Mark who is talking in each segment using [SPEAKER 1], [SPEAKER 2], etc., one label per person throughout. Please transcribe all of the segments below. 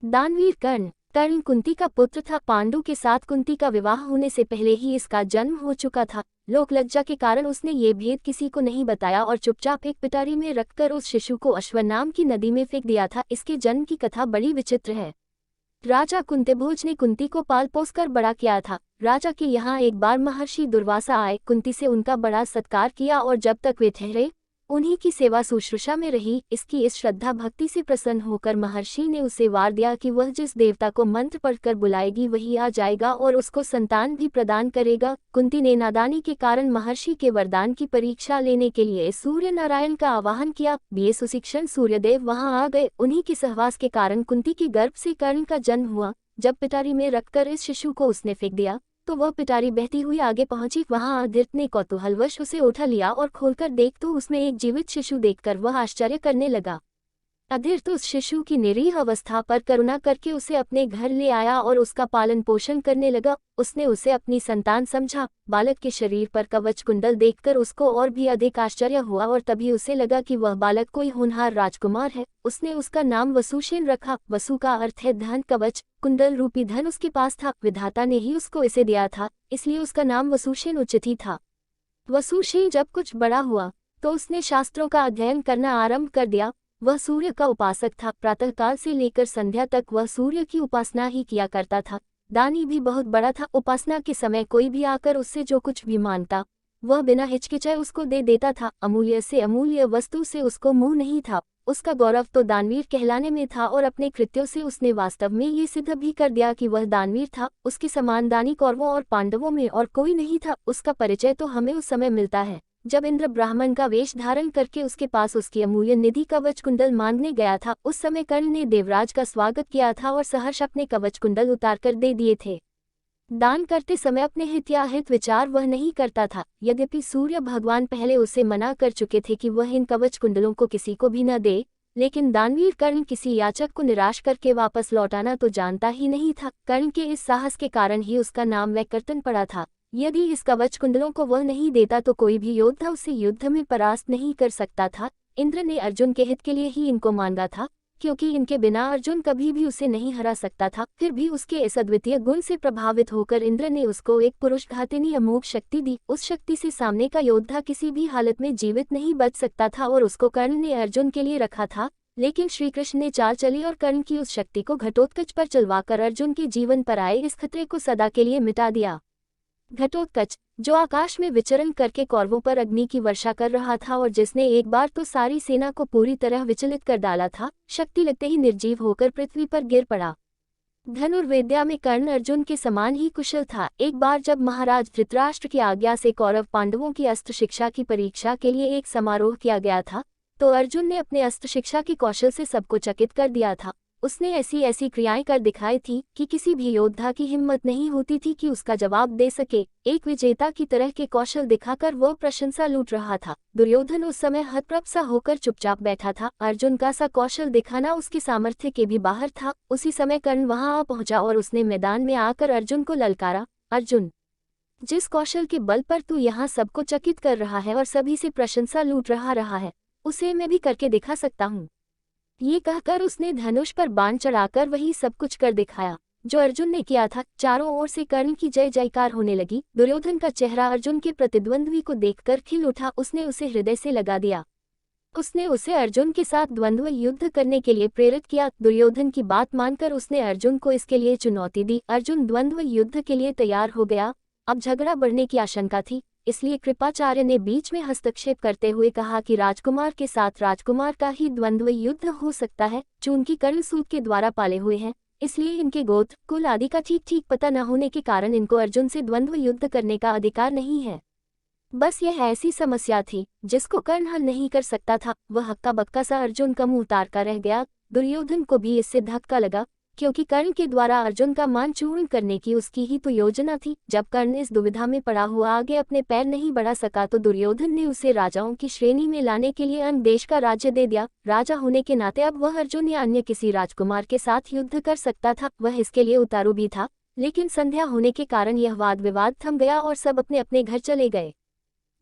[SPEAKER 1] दानवीर कर्ण। कर्ण कुंती का पुत्र था। पांडु के साथ कुंती का विवाह होने से पहले ही इसका जन्म हो चुका था। लोक लज्जा के कारण उसने ये भेद किसी को नहीं बताया और चुपचाप एक पिटारी में रखकर उस शिशु को अश्वत्थामा की नदी में फेंक दिया था। इसके जन्म की कथा बड़ी विचित्र है। राजा कुंतीभोज ने कुंती को पाल पोस कर बड़ा किया था। राजा के यहाँ एक बार महर्षि दुर्वासा आए, कुंती से उनका बड़ा सत्कार किया और जब तक वे ठहरे उन्हीं की सेवा शुश्रूषा में रही। इसकी इस श्रद्धा भक्ति से प्रसन्न होकर महर्षि ने उसे वार दिया कि वह जिस देवता को मंत्र पढ़कर बुलाएगी वही आ जाएगा और उसको संतान भी प्रदान करेगा। कुंती ने नादानी के कारण महर्षि के वरदान की परीक्षा लेने के लिए सूर्य नारायण का आवाहन किया। बीए सुशिक्षण सूर्यदेव वहां आ गए। उन्हीं के सहवास के कारण कुंती के गर्भ से कर्ण का जन्म हुआ। जब पिटारी में रखकर इस शिशु को उसने फेंक दिया तो वह पिटारी बहती हुई आगे पहुंची। वहां अधीर्त ने कौतूहलवश उसे उठा लिया और खोलकर देख तो उसमें एक जीवित शिशु देखकर वह आश्चर्य करने लगा। अधीर्त उस शिशु की निरीह अवस्था पर करुणा करके उसे अपने घर ले आया और उसका पालन पोषण करने लगा। उसने उसे अपनी संतान समझा। बालक के शरीर पर कवच कुंडल देखकर उसको और भी अधिक आश्चर्य हुआ और तभी उसे लगा कि वह बालक कोई होनहार राजकुमार है। उसने उसका नाम वसुसेन रखा। वसु का अर्थ है धन। कवच कुंडल रूपी धन उसके पास था। विधाता ने ही उसको इसे दिया था, इसलिए उसका नाम वसुसेन उचित ही था। वसुसेन जब कुछ बड़ा हुआ तो उसने शास्त्रों का अध्ययन करना आरंभ कर दिया। वह सूर्य का उपासक था। प्रातःकाल से लेकर संध्या तक वह सूर्य की उपासना ही किया करता था। दानी भी बहुत बड़ा था। उपासना के समय कोई भी आकर उससे जो कुछ भी मांगता वह बिना हिचकिचाए उसको दे देता था। अमूल्य से अमूल्य वस्तु से उसको मुंह नहीं था। उसका गौरव तो दानवीर कहलाने में था और अपने कृत्यों से उसने वास्तव में ये सिद्ध भी कर दिया कि वह दानवीर था। उसके समान दानी कौरवों और पांडवों में और कोई नहीं था। उसका परिचय तो हमें उस समय मिलता है जब इंद्र ब्राह्मण का वेश धारण करके उसके पास उसकी अमूल्य निधि कवच कुंडल मांगने गया था। उस समय कर्ण ने देवराज का स्वागत किया था और सहर्ष अपने कवच कुंडल उतारकर दे दिए थे। दान करते समय अपने हित या अहित विचार वह नहीं करता था। यद्यपि सूर्य भगवान पहले उसे मना कर चुके थे कि वह इन कवच कुंडलों को किसी को भी न दे, लेकिन दानवीर कर्ण किसी याचक को निराश करके वापस लौटाना तो जानता ही नहीं था। कर्ण के इस साहस के कारण ही उसका नाम वैकर्तन पड़ा था। यदि इस कवच कुंडलों को वह नहीं देता तो कोई भी योद्धा उसे युद्ध में परास्त नहीं कर सकता था। इंद्र ने अर्जुन के हित के लिए ही इनको मांगा था, क्योंकि इनके बिना अर्जुन कभी भी उसे नहीं हरा सकता था। फिर भी उसके इस अद्वितीय गुण से प्रभावित होकर इंद्र ने उसको एक पुरुषघातिनी अमोघ शक्ति दी। उस शक्ति से सामने का योद्धा किसी भी हालत में जीवित नहीं बच सकता था और उसको कर्ण ने अर्जुन के लिए रखा था। लेकिन श्रीकृष्ण ने चाल चली और कर्ण की उस शक्ति को घटोत्कच पर चलवाकर अर्जुन के जीवन पर आए इस खतरे को सदा के लिए मिटा दिया। घटोत्कच, जो आकाश में विचरण करके कौरवों पर अग्नि की वर्षा कर रहा था और जिसने एक बार तो सारी सेना को पूरी तरह विचलित कर डाला था, शक्ति लगते ही निर्जीव होकर पृथ्वी पर गिर पड़ा। धनुर्विद्या में कर्ण अर्जुन के समान ही कुशल था। एक बार जब महाराज धृतराष्ट्र की आज्ञा से कौरव पांडवों की अस्त्र शिक्षा की परीक्षा के लिए एक समारोह किया गया था, तो अर्जुन ने अपने अस्त्र शिक्षा के कौशल से सबको चकित कर दिया था। उसने ऐसी ऐसी क्रियाएं कर दिखाई थी कि किसी भी योद्धा की हिम्मत नहीं होती थी कि उसका जवाब दे सके। एक विजेता की तरह के कौशल दिखाकर वह प्रशंसा लूट रहा था। दुर्योधन उस समय हतप्रभ सा होकर चुपचाप बैठा था। अर्जुन का सा कौशल दिखाना उसके सामर्थ्य के भी बाहर था। उसी समय कर्ण वहां आ पहुंचा और उसने मैदान में आकर अर्जुन को ललकारा, अर्जुन, जिस कौशल के बल पर तू यहाँ सबको चकित कर रहा है और सभी से प्रशंसा लूट रहा है, उसे मैं भी करके दिखा सकता हूँ। ये कहकर उसने धनुष पर बाण चढ़ाकर वही सब कुछ कर दिखाया जो अर्जुन ने किया था। चारों ओर से कर्ण की जय जयकार होने लगी। दुर्योधन का चेहरा अर्जुन के प्रतिद्वंद्वी को देखकर खिल उठा। उसने उसे हृदय से लगा दिया। उसने उसे अर्जुन के साथ द्वंद्व युद्ध करने के लिए प्रेरित किया। दुर्योधन की बात मानकर उसने अर्जुन को इसके लिए चुनौती दी। अर्जुन द्वंद्व युद्ध के लिए तैयार हो गया। अब झगड़ा बढ़ने की आशंका थी, इसलिए कृपाचार्य ने बीच में हस्तक्षेप करते हुए कहा कि राजकुमार के साथ राजकुमार का ही द्वंद्व युद्ध हो सकता है। चूंकि कर्ण सूत के द्वारा पाले हुए हैं, इसलिए इनके गोत्र कुल आदि का ठीक ठीक पता न होने के कारण इनको अर्जुन से द्वंद्व युद्ध करने का अधिकार नहीं है। बस यह ऐसी समस्या थी जिसको कर्ण हल नहीं कर सकता था। वह हक्का बक्का सा अर्जुन का मुंह उतार कर रह गया। दुर्योधन को भी इससे धक्का लगा, क्योंकि कर्ण के द्वारा अर्जुन का मान चूर्ण करने की उसकी ही तो योजना थी। जब कर्ण इस दुविधा में पड़ा हुआ आगे अपने पैर नहीं बढ़ा सका तो दुर्योधन ने उसे राजाओं की श्रेणी में लाने के लिए अन्य देश का राज्य दे दिया। राजा होने के नाते अब वह अर्जुन या अन्य किसी राजकुमार के साथ युद्ध कर सकता था। वह इसके लिए उतारू भी था, लेकिन संध्या होने के कारण यह वाद विवाद थम गया और सब अपने अपने घर चले गए।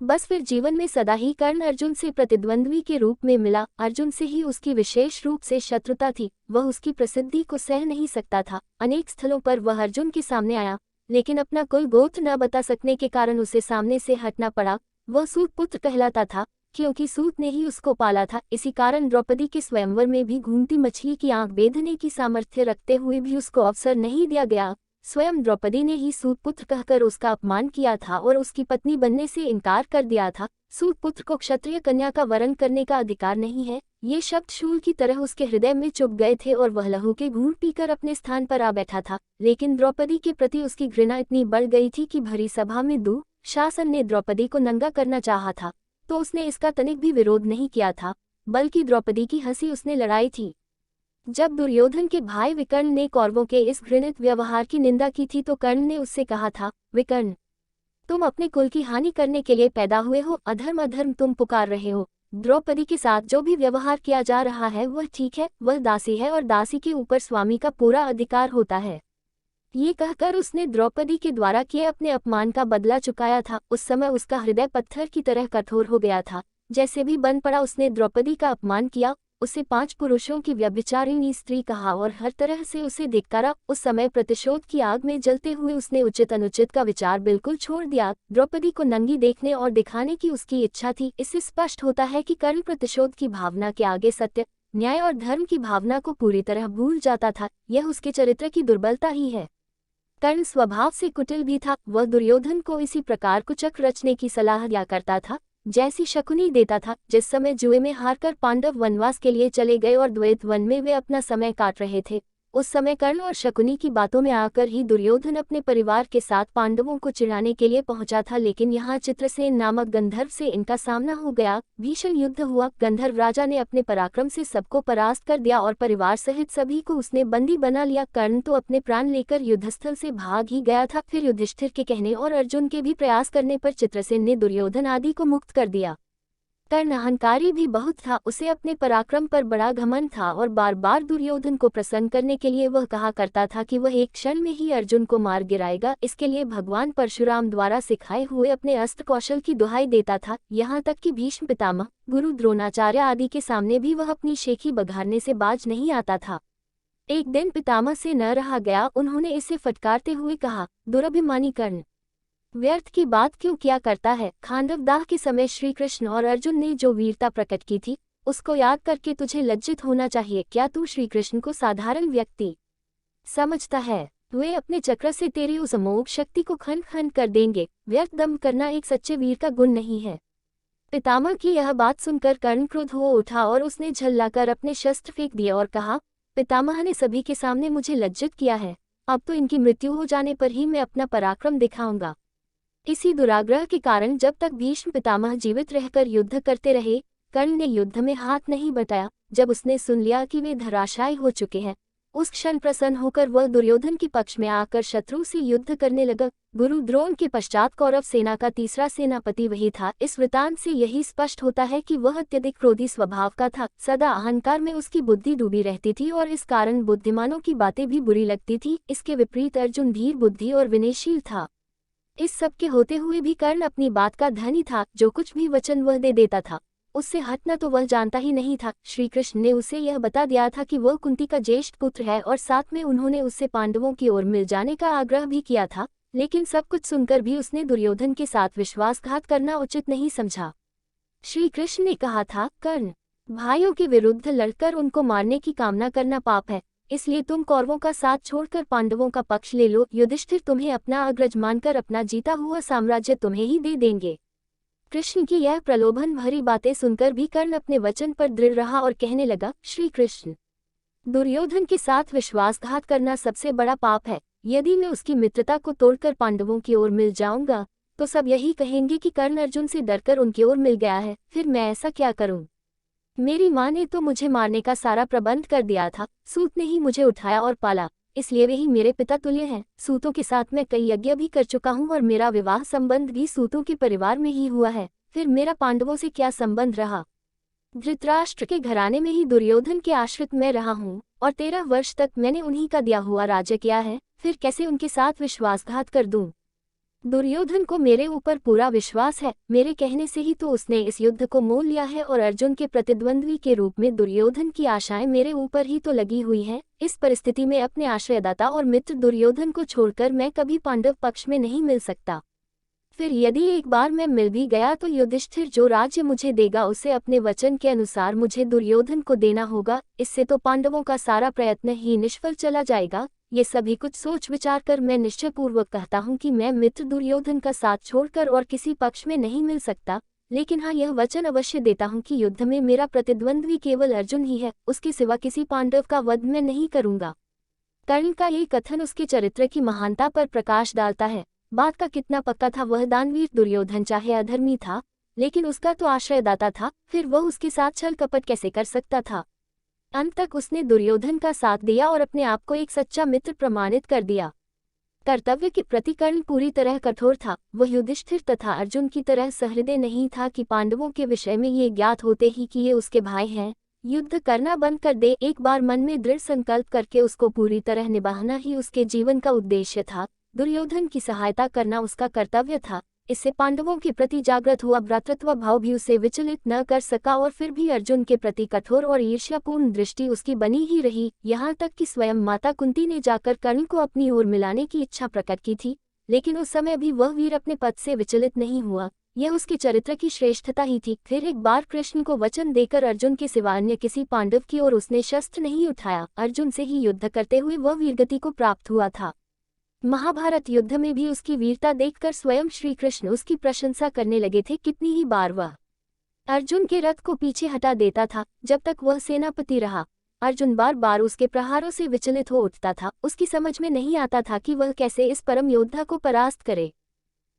[SPEAKER 1] बस फिर जीवन में सदा ही कर्ण अर्जुन से प्रतिद्वंद्वी के रूप में मिला। अर्जुन से ही उसकी विशेष रूप से शत्रुता थी। वह उसकी प्रसिद्धि को सह नहीं सकता था। अनेक स्थलों पर वह अर्जुन के सामने आया, लेकिन अपना कुल गोत्र न बता सकने के कारण उसे सामने से हटना पड़ा। वह सूत पुत्र कहलाता था, क्योंकि सूत ने ही उसको पाला था। इसी कारण द्रौपदी के स्वयंवर में भी घूमती मछली की आंख बेधने की सामर्थ्य रखते हुए भी उसको अवसर नहीं दिया गया। स्वयं द्रौपदी ने ही सूतपुत्र कहकर उसका अपमान किया था और उसकी पत्नी बनने से इनकार कर दिया था। सूतपुत्र को क्षत्रिय कन्या का वरण करने का अधिकार नहीं है। ये शब्द शूल की तरह उसके हृदय में चुभ गए थे और वह लहू के घूंट पीकर अपने स्थान पर आ बैठा था। लेकिन द्रौपदी के प्रति उसकी घृणा इतनी बढ़ गई थी कि भरी सभा में दुःशासन ने द्रौपदी को नंगा करना चाहा था, तो उसने इसका तनिक भी विरोध नहीं किया था, बल्कि द्रौपदी की हंसी उसने लड़ाई थी। जब दुर्योधन के भाई विकर्ण ने कौरवों के इस घृणित व्यवहार की निंदा की थी तो कर्ण ने उससे कहा था, विकर्ण, तुम अपने कुल की हानि करने के लिए पैदा हुए हो। अधर्म अधर्म तुम पुकार रहे हो। द्रौपदी के साथ जो भी व्यवहार किया जा रहा है वह ठीक है। वह दासी है और दासी के ऊपर स्वामी का पूरा अधिकार होता है। ये कहकर उसने द्रौपदी के द्वारा किए अपने अपमान का बदला चुकाया था। उस समय उसका हृदय पत्थर की तरह कठोर हो गया था। जैसे भी बन पड़ा उसने द्रौपदी का अपमान किया, उसे 5 पुरुषों की व्यभिचारिणी स्त्री कहा और हर तरह से उसे धिक्कारा। उस समय प्रतिशोध की आग में जलते हुए उसने उचित अनुचित का विचार बिल्कुल छोड़ दिया। द्रौपदी को नंगी देखने और दिखाने की उसकी इच्छा थी। इससे स्पष्ट होता है कि कर्ण प्रतिशोध की भावना के आगे सत्य, न्याय और धर्म की भावना को पूरी तरह भूल जाता था। यह उसके चरित्र की दुर्बलता ही है। कर्ण स्वभाव से कुटिल भी था। वह दुर्योधन को इसी प्रकार कुचक्र रचने की सलाह दिया करता था जैसी शकुनी देता था। जिस समय जुए में हारकर पांडव वनवास के लिए चले गए और द्वैत वन में वे अपना समय काट रहे थे, उस समय कर्ण और शकुनी की बातों में आकर ही दुर्योधन अपने परिवार के साथ पांडवों को चिढ़ाने के लिए पहुंचा था। लेकिन यहाँ चित्रसेन नामक गंधर्व से इनका सामना हो गया। भीषण युद्ध हुआ। गंधर्व राजा ने अपने पराक्रम से सबको परास्त कर दिया और परिवार सहित सभी को उसने बंदी बना लिया। कर्ण तो अपने प्राण लेकर युद्धस्थल से भाग ही गया था। फिर युधिष्ठिर के कहने और अर्जुन के भी प्रयास करने पर चित्रसेन ने दुर्योधन आदि को मुक्त कर दिया। कर्ण अहंकारी भी बहुत था। उसे अपने पराक्रम पर बड़ा घमंड था और बार बार दुर्योधन को प्रसन्न करने के लिए वह कहा करता था कि वह एक क्षण में ही अर्जुन को मार गिराएगा। इसके लिए भगवान परशुराम द्वारा सिखाए हुए अपने अस्त्र कौशल की दुहाई देता था। यहाँ तक कि भीष्म पितामह, गुरु द्रोणाचार्य आदि के सामने भी वह अपनी शेखी बघारने से बाज नहीं आता था। एक दिन पितामह से न रहा गया। उन्होंने इसे फटकारते हुए कहा, दुरभिमानी कर्ण, व्यर्थ की बात क्यों किया करता है। खांडवदाह के समय श्री कृष्ण और अर्जुन ने जो वीरता प्रकट की थी उसको याद करके तुझे लज्जित होना चाहिए। क्या तू श्री कृष्ण को साधारण व्यक्ति समझता है? वे अपने चक्र से तेरी उस अमोघ शक्ति को खंड खंड कर देंगे। व्यर्थ दम करना एक सच्चे वीर का गुण नहीं है। पितामह की यह बात सुनकर कर्ण क्रोध हो उठा और उसने झल्लाकर अपने शस्त्र फेंक दिए और कहा, पितामह ने सभी के सामने मुझे लज्जित किया है। अब तो इनकी मृत्यु हो जाने पर ही मैं अपना पराक्रम दिखाऊंगा। इसी दुराग्रह के कारण जब तक भीष्म पितामह जीवित रहकर युद्ध करते रहे, कर्ण ने युद्ध में हाथ नहीं बटाया। जब उसने सुन लिया कि वे धराशायी हो चुके हैं, उस क्षण प्रसन्न होकर वह दुर्योधन के पक्ष में आकर शत्रु से युद्ध करने लगा। गुरु द्रोण के पश्चात कौरव सेना का तीसरा सेनापति वही था। इस वृतांत से यही स्पष्ट होता है कि वह अत्यधिक क्रोधी स्वभाव का था। सदा अहंकार में उसकी बुद्धि डूबी रहती थी और इस कारण बुद्धिमानों की बातें भी बुरी लगती थी। इसके विपरीत अर्जुन धीर बुद्धि और विनयशील था। इस सब के होते हुए भी कर्ण अपनी बात का धनी था। जो कुछ भी वचन वह दे देता था उससे हटना तो वह जानता ही नहीं था। श्री कृष्ण ने उसे यह बता दिया था कि वह कुंती का ज्येष्ठ पुत्र है और साथ में उन्होंने उससे पांडवों की ओर मिल जाने का आग्रह भी किया था। लेकिन सब कुछ सुनकर भी उसने दुर्योधन के साथ विश्वासघात करना उचित नहीं समझा। श्री कृष्ण ने कहा था, कर्ण, भाइयों के विरुद्ध लड़कर उनको मारने की कामना करना पाप है। इसलिए तुम कौरवों का साथ छोड़कर पांडवों का पक्ष ले लो। युधिष्ठिर तुम्हें अपना अग्रज मानकर अपना जीता हुआ साम्राज्य तुम्हें ही दे देंगे। कृष्ण की यह प्रलोभन भरी बातें सुनकर भी कर्ण अपने वचन पर दृढ़ रहा और कहने लगा, श्री कृष्ण, दुर्योधन के साथ विश्वासघात करना सबसे बड़ा पाप है। यदि मैं उसकी मित्रता को तोड़कर पांडवों की ओर मिल जाऊंगा तो सब यही कहेंगे कि कर्ण अर्जुन से डरकर उनकी ओर मिल गया है। फिर मैं ऐसा क्या करूं? मेरी माँ ने तो मुझे मारने का सारा प्रबंध कर दिया था। सूत ने ही मुझे उठाया और पाला, इसलिए वे ही मेरे पिता तुल्य हैं। सूतों के साथ मैं कई यज्ञ भी कर चुका हूँ और मेरा विवाह संबंध भी सूतों के परिवार में ही हुआ है। फिर मेरा पांडवों से क्या संबंध रहा? धृतराष्ट्र के घराने में ही दुर्योधन के आश्रित मैं रहा हूँ और 13 वर्ष तक मैंने उन्हीं का दिया हुआ राज्य किया है। फिर कैसे उनके साथ विश्वासघात कर दूं? दुर्योधन को मेरे ऊपर पूरा विश्वास है, मेरे कहने से ही तो उसने इस युद्ध को मोल लिया है और अर्जुन के प्रतिद्वंद्वी के रूप में दुर्योधन की आशाएं मेरे ऊपर ही तो लगी हुई हैं। इस परिस्थिति में अपने आश्रयदाता और मित्र दुर्योधन को छोड़कर मैं कभी पांडव पक्ष में नहीं मिल सकता। फिर यदि एक बार मैं मिल भी गया तो युधिष्ठिर जो राज्य मुझे देगा उसे अपने वचन के अनुसार मुझे दुर्योधन को देना होगा, इससे तो पांडवों का सारा प्रयत्न ही निष्फल चला जाएगा। ये सभी कुछ सोच विचार कर मैं निश्चयपूर्वक कहता हूँ कि मैं मित्र दुर्योधन का साथ छोड़कर और किसी पक्ष में नहीं मिल सकता, लेकिन हाँ यह वचन अवश्य देता हूँ कि युद्ध में मेरा प्रतिद्वंद्वी केवल अर्जुन ही है, उसके सिवा किसी पांडव का वध मैं नहीं करूँगा। कर्ण का ये कथन उसके चरित्र की महानता पर प्रकाश डालता है। बात का कितना पक्का था, वह दानवीर दुर्योधन चाहे अधर्मी था लेकिन उसका तो आश्रयदाता था, फिर वह उसके साथ छल कपट कैसे कर सकता था। अंत तक उसने दुर्योधन का साथ दिया और अपने आप को एक सच्चा मित्र प्रमाणित कर दिया। कर्तव्य के प्रति कर्ण पूरी तरह कठोर था, वह युधिष्ठिर तथा अर्जुन की तरह सहृदय नहीं था कि पांडवों के विषय में ये ज्ञात होते ही कि ये उसके भाई हैं युद्ध करना बंद कर दे। एक बार मन में दृढ़ संकल्प करके उसको पूरी तरह निभाना ही उसके जीवन का उद्देश्य था। दुर्योधन की सहायता करना उसका कर्तव्य था। इससे पांडवों के प्रति जागृत हुआ भ्रातृत्व भाव भी उसे विचलित न कर सका और फिर भी अर्जुन के प्रति कठोर और ईर्ष्यापूर्ण दृष्टि उसकी बनी ही रही। यहाँ तक कि स्वयं माता कुंती ने जाकर कर्ण को अपनी ओर मिलाने की इच्छा प्रकट की थी, लेकिन उस समय भी वह वीर अपने पद से विचलित नहीं हुआ। यह उसके चरित्र की श्रेष्ठता ही थी। फिर एक बार कृष्ण को वचन देकर अर्जुन के सिवा अन्य किसी पांडव की ओर उसने शस्त्र नहीं उठाया। अर्जुन से ही युद्ध करते हुए वह वीरगति को प्राप्त हुआ था। महाभारत युद्ध में भी उसकी वीरता देखकर स्वयं श्री कृष्ण उसकी प्रशंसा करने लगे थे। कितनी ही बार वह अर्जुन के रथ को पीछे हटा देता था। जब तक वह सेनापति रहा, अर्जुन बार बार उसके प्रहारों से विचलित हो उठता था। उसकी समझ में नहीं आता था कि वह कैसे इस परम योद्धा को परास्त करे।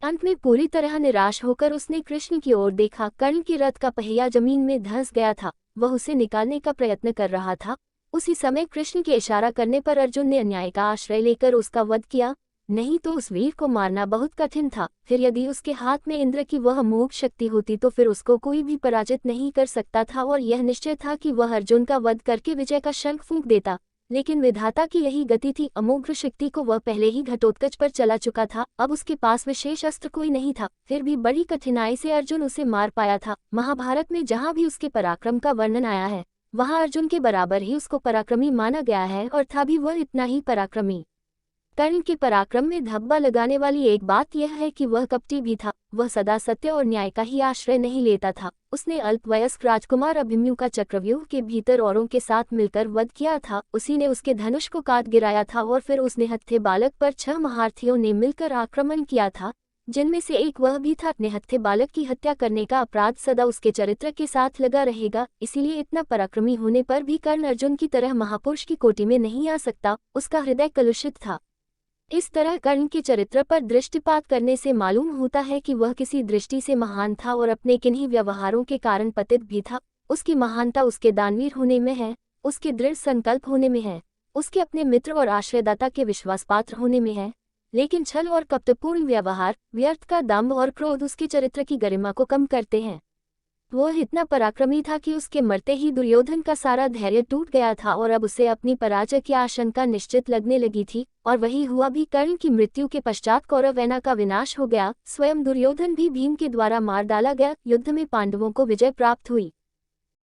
[SPEAKER 1] अंत में पूरी तरह निराश होकर उसने कृष्ण की ओर देखा। कर्ण के रथ का पहिया जमीन में धंस गया था, वह उसे निकालने का प्रयत्न कर रहा था। उसी समय कृष्ण के इशारा करने पर अर्जुन ने अन्याय का आश्रय लेकर उसका वध किया, नहीं तो उस वीर को मारना बहुत कठिन था। फिर यदि उसके हाथ में इंद्र की वह अमोघ शक्ति होती तो फिर उसको कोई भी पराजित नहीं कर सकता था और यह निश्चय था कि वह अर्जुन का वध करके विजय का शंख फूंक देता। लेकिन विधाता की यही गति थी, अमोघ शक्ति को वह पहले ही घटोत्कच पर चला चुका था। अब उसके पास विशेष अस्त्र कोई नहीं था, फिर भी बड़ी कठिनाई से अर्जुन उसे मार पाया था। महाभारत में जहाँ भी उसके पराक्रम का वर्णन आया है वहां अर्जुन के बराबर ही उसको पराक्रमी माना गया है, और था भी वह इतना ही पराक्रमी। कर्ण के पराक्रम में धब्बा लगाने वाली एक बात यह है कि वह कपटी भी था। वह सदा सत्य और न्याय का ही आश्रय नहीं लेता था। उसने अल्पवयस्क राजकुमार अभिमन्यु का चक्रव्यूह के भीतर औरों के साथ मिलकर वध किया था। उसी ने उसके धनुष को काट गिराया था और फिर उसने हत्थे बालक पर 6 महारथियों ने मिलकर आक्रमण किया था, जिनमें से एक वह भी था। निहत्थे बालक की हत्या करने का अपराध सदा उसके चरित्र के साथ लगा रहेगा। इसीलिए इतना पराक्रमी होने पर भी कर्ण अर्जुन की तरह महापुरुष की कोटि में नहीं आ सकता। उसका हृदय कलुषित था। इस तरह कर्ण के चरित्र पर दृष्टिपात करने से मालूम होता है कि वह किसी दृष्टि से महान था और अपने किन्हीं व्यवहारों के कारण पतित भी था। उसकी महानता उसके दानवीर होने में है, उसके दृढ़ संकल्प होने में है, उसके अपने मित्र और आश्रयदाता के विश्वासपात्र होने में है। लेकिन छल और कपटपूर्ण व्यवहार, व्यर्थ का दंभ और क्रोध उसके चरित्र की गरिमा को कम करते हैं। वह इतना पराक्रमी था कि उसके मरते ही दुर्योधन का सारा धैर्य टूट गया था और अब उसे अपनी पराजय की आशंका निश्चित लगने लगी थी। और वही हुआ भी। कर्ण की मृत्यु के पश्चात कौरवसेना का विनाश हो गया। स्वयं दुर्योधन भी भीम के द्वारा मार डाला गया। युद्ध में पांडवों को विजय प्राप्त हुई।